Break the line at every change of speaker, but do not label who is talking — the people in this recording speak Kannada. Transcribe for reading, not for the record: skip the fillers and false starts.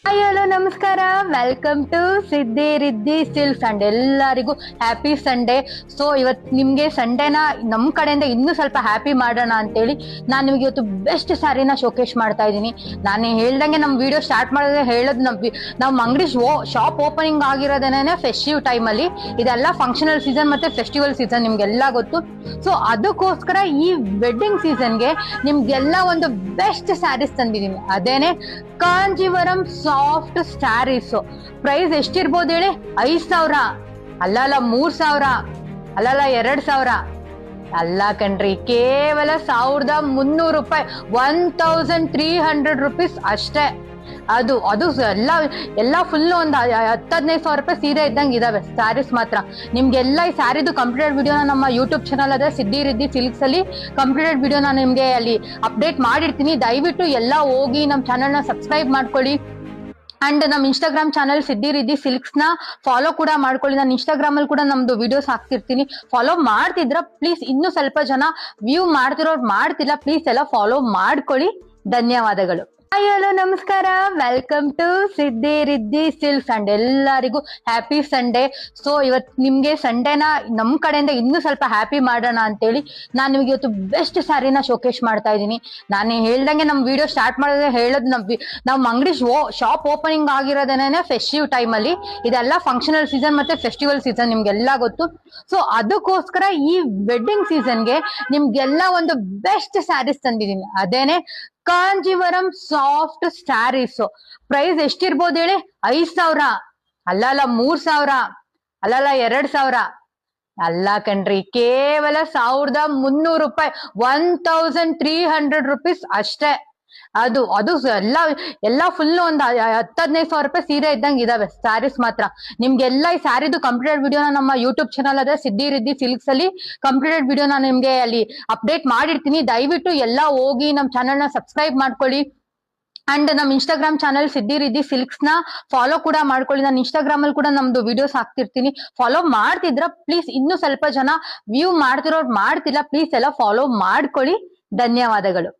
ಹಾಯ್ ಹಲೋ ನಮಸ್ಕಾರ, welcome to Siddhi Riddhi Silks and ಎಲ್ಲರಿಗೂ ಹ್ಯಾಪಿ ಸಂಡೇ. ಸೊ ಇವತ್ತು ನಿಮಗೆ ಸಂಡೇನ ನಮ್ಮ ಕಡೆಯಿಂದ ಇನ್ನೂ ಸ್ವಲ್ಪ ಹ್ಯಾಪಿ ಮಾಡೋಣ ಅಂತೇಳಿ ನಾನು ನಿಮಗೆ ಇವತ್ತು ಬೆಸ್ಟ್ ಸ್ಯಾರಿನ ಶೋಕೇಶ್ ಮಾಡ್ತಾ ಇದ್ದೀನಿ. ನಾನು ಹೇಳ್ದಂಗೆ ನಮ್ಮ ವಿಡಿಯೋ ಸ್ಟಾರ್ಟ್ ಮಾಡಿದ್ರೆ ಹೇಳೋದು ನಮ್ಮ ಅಂಗಡಿ ಶಾಪ್ ಓಪನಿಂಗ್ ಆಗಿರೋದೇನೆ ಫೆಸ್ಟಿವ್ ಟೈಮಲ್ಲಿ. ಇದೆಲ್ಲ ಫಂಕ್ಷನಲ್ ಸೀಸನ್ ಮತ್ತೆ ಫೆಸ್ಟಿವಲ್ ಸೀಸನ್ ನಿಮ್ಗೆಲ್ಲ ಗೊತ್ತು. ಸೊ ಅದಕ್ಕೋಸ್ಕರ ಈ ವೆಡ್ಡಿಂಗ್ ಸೀಸನ್ಗೆ ನಿಮ್ಗೆಲ್ಲ ಒಂದು ಬೆಸ್ಟ್ ಸ್ಯಾರೀಸ್ ತಂದಿದ್ದೀನಿ. ಅದೇನೆ ಕಾಂಜೀವರಂ ಸಾಫ್ಟ್ ಸ್ಯಾರೀಸ್. ಪ್ರೈಸ್ ಎಷ್ಟಿರ್ಬೋದು ಹೇಳಿ? 5,000 ಅಲ್ಲ 3,000 ಅಲ್ಲ 2,000 ಅಲ್ಲ ಕಣ್ರಿ, ಕೇವಲ 1,300 ರೂಪಾಯಿ, 1,300 ರುಪೀಸ್ ಅಷ್ಟೇ. ಅದು ಎಲ್ಲ ಫುಲ್ ಒಂದು 10-15 ರೂಪಾಯಿ ಸೀರೆ ಇದ್ದಂಗೆ ಇದಾವೆ ಸ್ಯಾರೀಸ್ ಮಾತ್ರ. ನಿಮ್ಗೆಲ್ಲ ಈ ಸ್ಯಾರಿದು ಕಂಪ್ಲೀಟೆಡ್ ವಿಡಿಯೋನ ನಮ್ಮ ಯೂಟ್ಯೂಬ್ ಚಾನಲ್ ಅದೇ ಸಿದ್ದಿ ರಿದ್ದಿ ಸಿಲ್ಕ್ಸ್ ಅಲ್ಲಿ ಕಂಪ್ಲೀಟೆಡ್ ವಿಡಿಯೋನ ನಿಮ್ಗೆ ಅಲ್ಲಿ ಅಪ್ಡೇಟ್ ಮಾಡಿರ್ತೀನಿ. ದಯವಿಟ್ಟು ಎಲ್ಲ ಹೋಗಿ ನಮ್ಮ ಚಾನಲ್ನ ಸಬ್ಸ್ಕ್ರೈಬ್ ಮಾಡ್ಕೊಳ್ಳಿ. ಅಂಡ್ ನಮ್ಮ ಇನ್ಸ್ಟಾಗ್ರಾಮ್ ಚಾನಲ್ ಸಿದ್ದಿ ರಿದ್ದಿ ಸಿಲ್ಕ್ಸ್ ನ ಫಾಲೋ ಕೂಡ ಮಾಡ್ಕೊಳ್ಳಿ. ನಾನು ಇನ್ಸ್ಟಾಗ್ರಾಮ್ ಅಲ್ಲಿ ಕೂಡ ನಮ್ದು ವಿಡಿಯೋಸ್ ಹಾಕ್ತಿರ್ತೀನಿ. ಫಾಲೋ ಮಾಡ್ತಿದ್ರ ಪ್ಲೀಸ್. ಇನ್ನೂ ಸ್ವಲ್ಪ ಜನ ವ್ಯೂ ಮಾಡ್ತಿರೋರು ಮಾಡ್ತಿಲ್ಲ, ಪ್ಲೀಸ್ ಎಲ್ಲ ಫಾಲೋ ಮಾಡ್ಕೊಳ್ಳಿ. ಧನ್ಯವಾದಗಳು. ಹಾಯ್ ಹಲೋ ನಮಸ್ಕಾರ, welcome to Siddhi Riddhi Silks and ಎಲ್ಲರಿಗೂ ಹ್ಯಾಪಿ ಸಂಡೇ. ಸೊ ಇವತ್ತು ನಿಮ್ಗೆ ಸಂಡೇನ ನಮ್ಮ ಕಡೆಯಿಂದ ಇನ್ನೂ ಸ್ವಲ್ಪ ಹ್ಯಾಪಿ ಮಾಡೋಣ ಅಂತೇಳಿ ನಾನು ನಿಮಗೆ ಇವತ್ತು ಬೆಸ್ಟ್ ಸ್ಯಾರಿನ ಶೋಕೇಶ್ ಮಾಡ್ತಾ ಇದ್ದೀನಿ. ನಾನು ಹೇಳ್ದಂಗೆ ನಮ್ಮ ವಿಡಿಯೋ ಸ್ಟಾರ್ಟ್ ಮಾಡಿದ್ರೆ ಹೇಳೋದು ನಮ್ಮ ಅಂಗಡಿ ಶಾಪ್ ಓಪನಿಂಗ್ ಆಗಿರೋದೇನೆ ಫೆಸ್ಟಿವ್ ಟೈಮಲ್ಲಿ. ಇದೆಲ್ಲ ಫಂಕ್ಷನಲ್ ಸೀಸನ್ ಮತ್ತೆ ಫೆಸ್ಟಿವಲ್ ಸೀಸನ್ ನಿಮ್ಗೆಲ್ಲ ಗೊತ್ತು. ಸೊ ಅದಕ್ಕೋಸ್ಕರ ಈ ವೆಡ್ಡಿಂಗ್ ಸೀಸನ್ಗೆ ನಿಮ್ಗೆಲ್ಲ ಒಂದು ಬೆಸ್ಟ್ ಸ್ಯಾರೀಸ್ ತಂದಿದ್ದೀನಿ. ಅದೇನೆ ಕಾಂಜೀವರಂ ಸಾಫ್ಟ್ ಸ್ಯಾರೀಸ್. ಪ್ರೈಸ್ ಎಷ್ಟಿರ್ಬೋದು ಹೇಳಿ? 5,000 ಅಲ್ಲ 3,000 ಅಲ್ಲ 2,000 ಅಲ್ಲ ಕಣ್ರಿ, ಕೇವಲ 1,300 ರೂಪಾಯಿ, 1,300 ರುಪೀಸ್ ಅಷ್ಟೇ. ಅದು ಎಲ್ಲ ಫುಲ್ ಒಂದು 10-15 ರೂಪಾಯಿ ಸೀರೆ ಇದ್ದಂಗೆ ಇದಾವೆ ಸ್ಯಾರೀಸ್ ಮಾತ್ರ. ನಿಮ್ಗೆಲ್ಲ ಈ ಸ್ಯಾರಿದು ಕಂಪ್ಲೀಟೆಡ್ ವಿಡಿಯೋನ ನಮ್ಮ ಯೂಟ್ಯೂಬ್ ಚಾನಲ್ ಅದೇ ಸಿದ್ದಿ ರಿದ್ದಿ ಸಿಲ್ಕ್ಸ್ ಅಲ್ಲಿ ಕಂಪ್ಲೀಟೆಡ್ ವಿಡಿಯೋನ ನಿಮ್ಗೆ ಅಲ್ಲಿ ಅಪ್ಡೇಟ್ ಮಾಡಿರ್ತೀನಿ. ದಯವಿಟ್ಟು ಎಲ್ಲ ಹೋಗಿ ನಮ್ಮ ಚಾನಲ್ನ ಸಬ್ಸ್ಕ್ರೈಬ್ ಮಾಡ್ಕೊಳ್ಳಿ. ಅಂಡ್ ನಮ್ಮ ಇನ್ಸ್ಟಾಗ್ರಾಮ್ ಚಾನಲ್ ಸಿದ್ದಿ ರಿದ್ದಿ ಸಿಲ್ಕ್ಸ್ ನ ಫಾಲೋ ಕೂಡ ಮಾಡ್ಕೊಳ್ಳಿ. ನಾನು ಇನ್ಸ್ಟಾಗ್ರಾಮ್ ಅಲ್ಲಿ ಕೂಡ ನಮ್ದು ವಿಡಿಯೋಸ್ ಹಾಕ್ತಿರ್ತೀನಿ. ಫಾಲೋ ಮಾಡ್ತಿದ್ರ ಪ್ಲೀಸ್. ಇನ್ನೂ ಸ್ವಲ್ಪ ಜನ ವ್ಯೂ ಮಾಡ್ತಿರೋರು ಮಾಡ್ತಿಲ್ಲ, ಪ್ಲೀಸ್ ಎಲ್ಲ ಫಾಲೋ ಮಾಡ್ಕೊಳ್ಳಿ. ಧನ್ಯವಾದಗಳು.